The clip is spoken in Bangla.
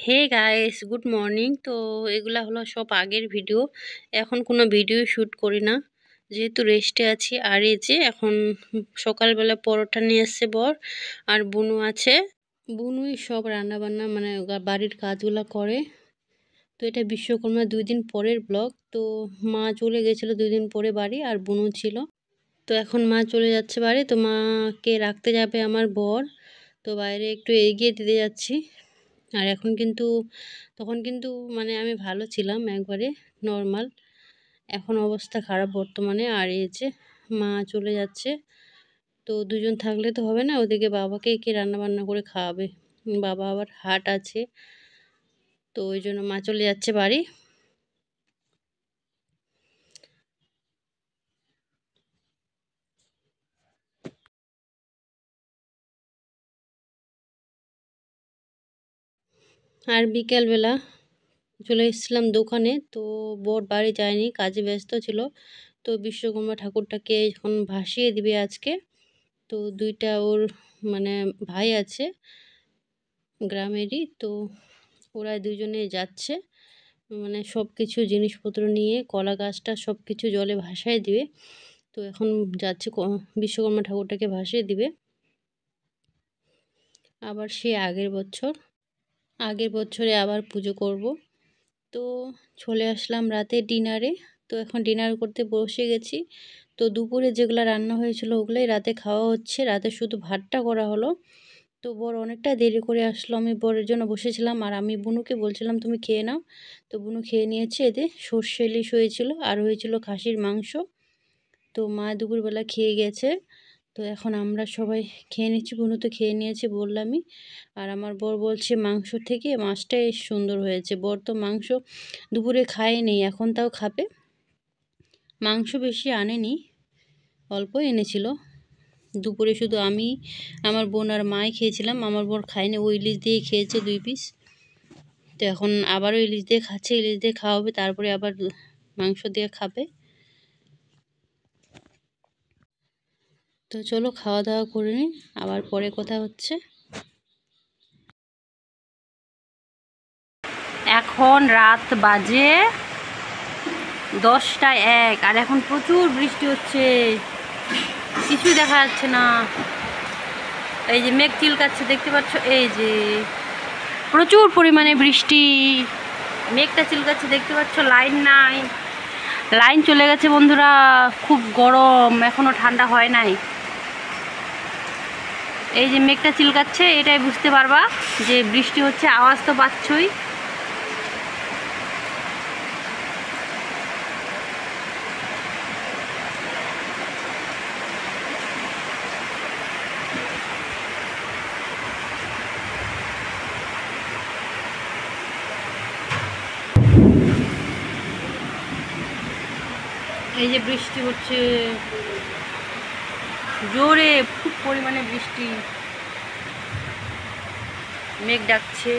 Hey guys, good morning. তো এগুলা হলো সব আগের ভিডিও। এখন কোনো ভিডিও শ্যুট করি না, যেহেতু রেস্টে আছি। আর এই যে এখন সকালবেলা পরোটা নিয়ে এসছে বর, আর বুনু আছে। বুনুই সব রান্না বান্না মানে বাড়ির কাজগুলো করে। তো এটা বিশ্বকর্মা 2 দিন পরের ব্লগ। তো মা চলে গেছিলো 2 দিন পরে বাড়ি, আর বুনু ছিল। তো এখন মা চলে যাচ্ছে বাড়ি, তো মাকে রাখতে যাবে আমার বর। তো বাইরে একটু এগিয়ে দিতে যাচ্ছি। আর এখন কিন্তু তখন কিন্তু মানে আমি ভালো ছিলাম, একবারে নর্মাল। এখন অবস্থা খারাপ বর্তমানে। আর এই যে মা চলে যাচ্ছে। তো দুজন থাকলে তো হবে না, ওদিকে বাবাকে কে রান্না বান্না করে খাওয়াবে। বাবা আবার হাট আছে, তো ওই জন্য মা চলে যাচ্ছে বাড়ি। আর বিকেলবেলা চলে এসেছিলাম দোকানে। তো বর বাড়ি যায়নি, কাজে ব্যস্ত ছিল। তো বিশ্বকর্মা ঠাকুরটাকে এখন ভাসিয়ে দিবে আজকে। তো দুইটা ওর মানে ভাই আছে গ্রামেরই, তো ওরা দুজনে যাচ্ছে মানে সব কিছু জিনিসপত্র নিয়ে, কলা গাছটা সব কিছু জলে ভাসায় দিবে। তো এখন যাচ্ছে বিশ্বকর্মা ঠাকুরটাকে ভাসিয়ে দিবে। আবার সে আগের বছরে আবার পুজো করব। তো চলে আসলাম রাতে ডিনারে। তো এখন ডিনার করতে বসে গেছি। তো দুপুরে যেগুলো রান্না হয়েছিল ওগুলোই রাতে খাওয়া হচ্ছে। রাতে শুধু ভাতটা করা হলো। তো বর অনেকটা দেরি করে আসলো, আমি বরের জন্য বসেছিলাম। আর আমি বুনুকে বলছিলাম তুমি খেয়ে নাও। তো বুনু খেয়ে নিয়েছে। এতে সর্ষে ইলিশ হয়েছিল, আর হয়েছিল খাসির মাংস। তো মা দুপুরবেলা খেয়ে গেছে। তো এখন আমরা সবাই খেয়ে নিচ্ছি, বুনু তো খেয়ে নিয়েছে বললামই। আর আমার বর বলছে মাংস থেকে মাছটাই সুন্দর হয়েছে। বর তো মাংস দুপুরে খায়নি, এখন তাও খাবে। মাংস বেশি আনেনি, অল্প এনেছিল। দুপুরে শুধু আমি, আমার বোন আর মাই খেয়েছিলাম। আমার বর খায়নি, ও ইলিশ দিয়ে খেয়েছে 2 পিস। তো এখন আবারও ইলিশ দিয়ে খাচ্ছে, ইলিশ দিয়ে খাওয়াবে, তারপরে আবার মাংস দিয়ে খাবে। তো চলো খাওয়া দাওয়া করে নিই, আবার পরে কথা হচ্ছে। এখন রাত বাজে 10টা 1, আর এখন প্রচুর বৃষ্টি হচ্ছে, কিছুই দেখা যাচ্ছে না। এই যে মেঘ চিলকাচ্ছে, দেখতে পাচ্ছ? এই যে প্রচুর পরিমাণে বৃষ্টি, মেঘটা চিলকাচ্ছে, দেখতে পাচ্ছ? লাইন নাই, লাইন চলে গেছে বন্ধুরা। খুব গরম, এখনো ঠান্ডা হয় নাই। এই যে মেঘটা চিলকাচ্ছে, এটাই বুঝতে পারবা যে বৃষ্টি হচ্ছে। আওয়াজ তো পাচ্ছই। এই যে বৃষ্টি হচ্ছে জোরে, খুব পরিমাণে বৃষ্টি, মেঘ ডাকছে।